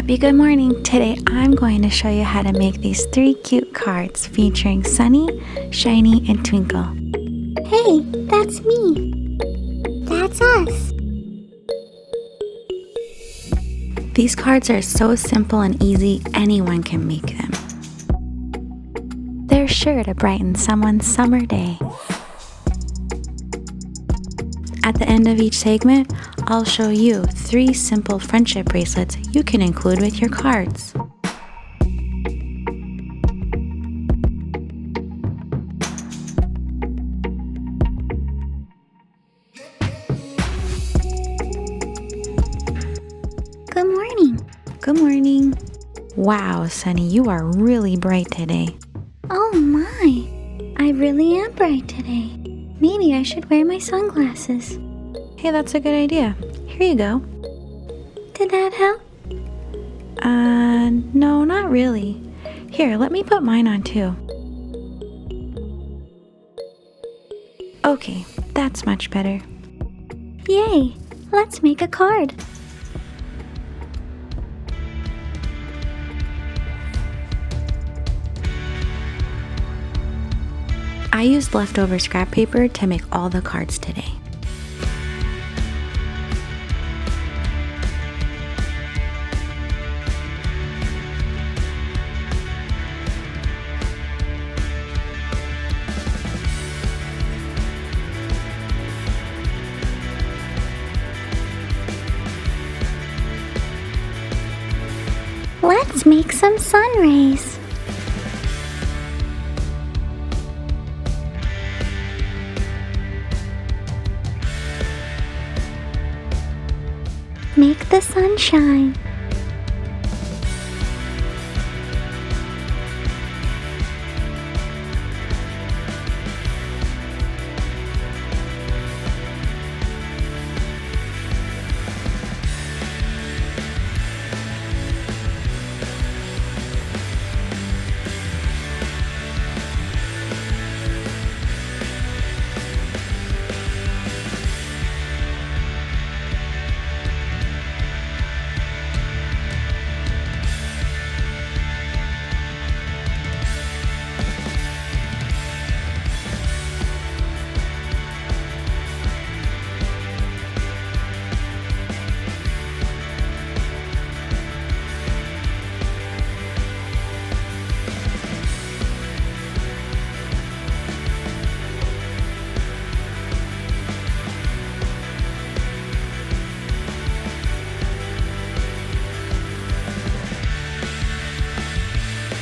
Happy good morning. Today I'm going to show you how to make these 3 cute cards featuring Sunny, Shiny, and Twinkle. Hey, that's me. That's us. These cards are so simple and easy, anyone can make them. They're sure to brighten someone's summer day. At the end of each segment, I'll show you 3 simple friendship bracelets you can include with your cards. Good morning. Good morning. Wow, Sunny, you are really bright today. Oh my, I really am bright today. Maybe I should wear my sunglasses. Hey, that's a good idea. Here you go. Did that help? No, not really. Here, let me put mine on too. Okay, that's much better. Yay, let's make a card. I used leftover scrap paper to make all the cards today. Let's make some sun rays. Make the sun shine.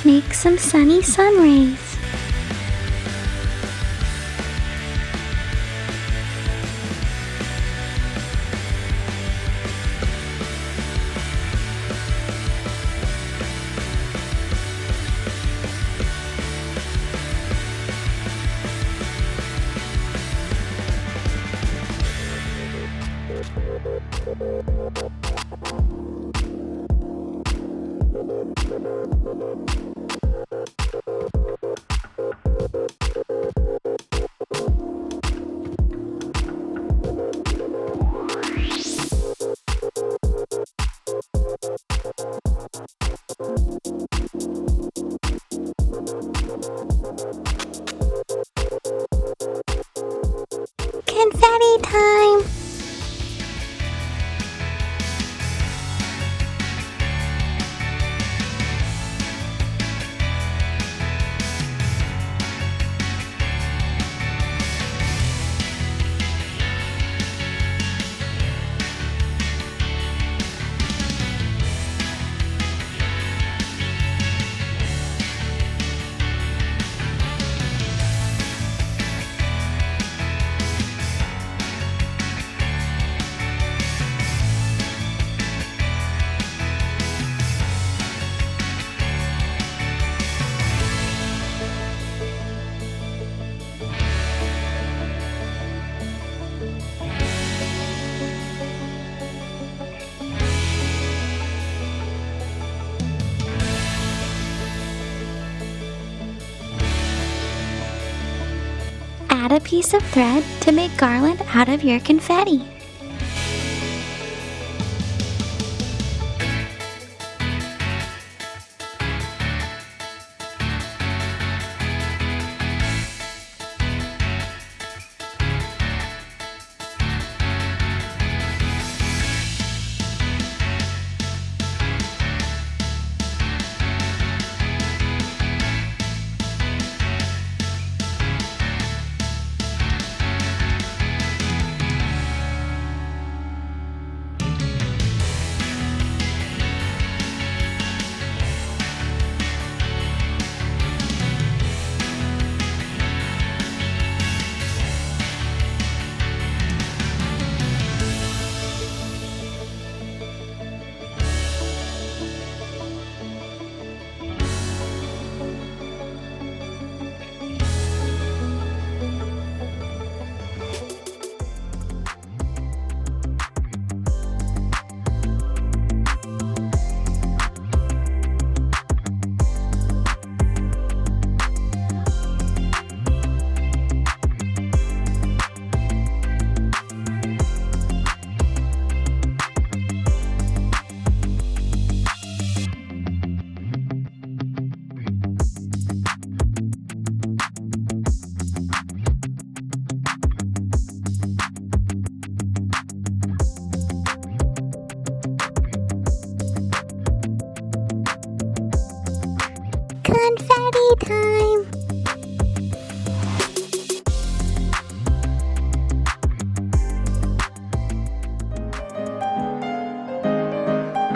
Make some sunny sun rays. Confetti time! Add a piece of thread to make garland out of your confetti.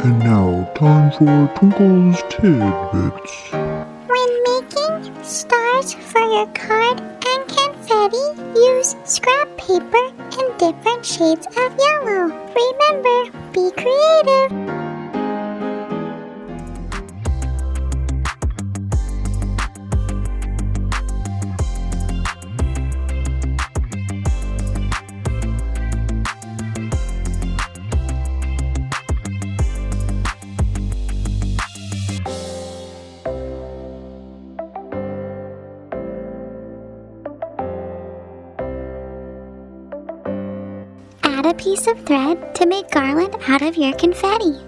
And now, time for Twinkle's Tidbits. When making stars for your card and confetti, use scrap paper in different shades of yellow. Remember, be creative. Add a piece of thread to make garland out of your confetti.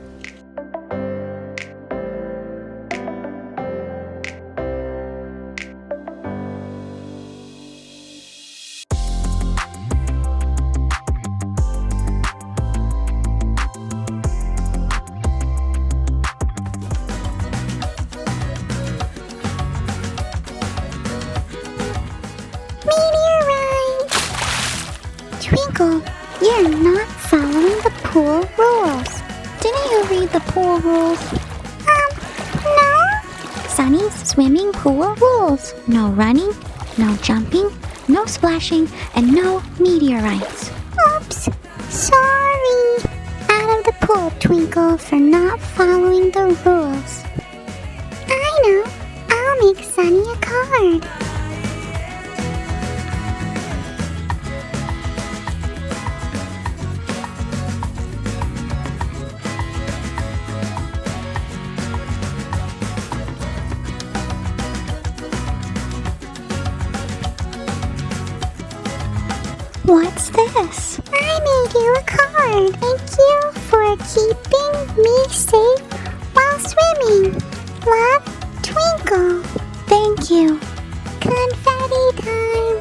Meteorite! Twinkle, you're not following the pool rules. Didn't you read the pool rules? No. Sunny's swimming pool rules. No running, no jumping, no splashing, and no meteorites. Oops, sorry. Out of the pool, Twinkle, for not following the rules. I know. I'll make Sunny a card. What's this? I made you a card. Thank you for keeping me safe while swimming. Love, Twinkle. Thank you. Confetti time.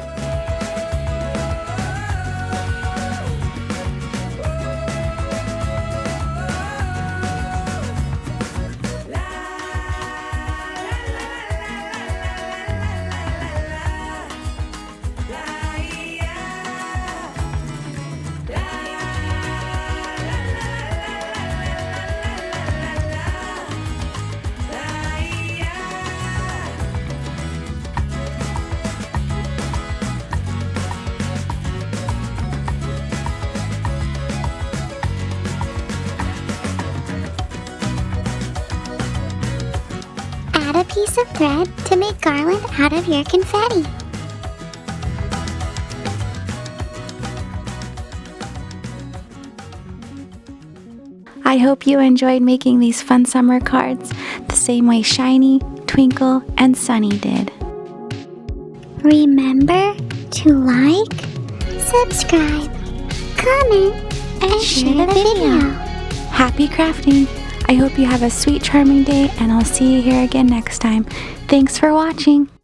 Add a piece of thread to make garland out of your confetti. I hope you enjoyed making these fun summer cards the same way Shiny, Twinkle, and Sunny did. Remember to like, subscribe, comment, and share the video. Happy crafting! I hope you have a sweet, charming day, and I'll see you here again next time. Thanks for watching!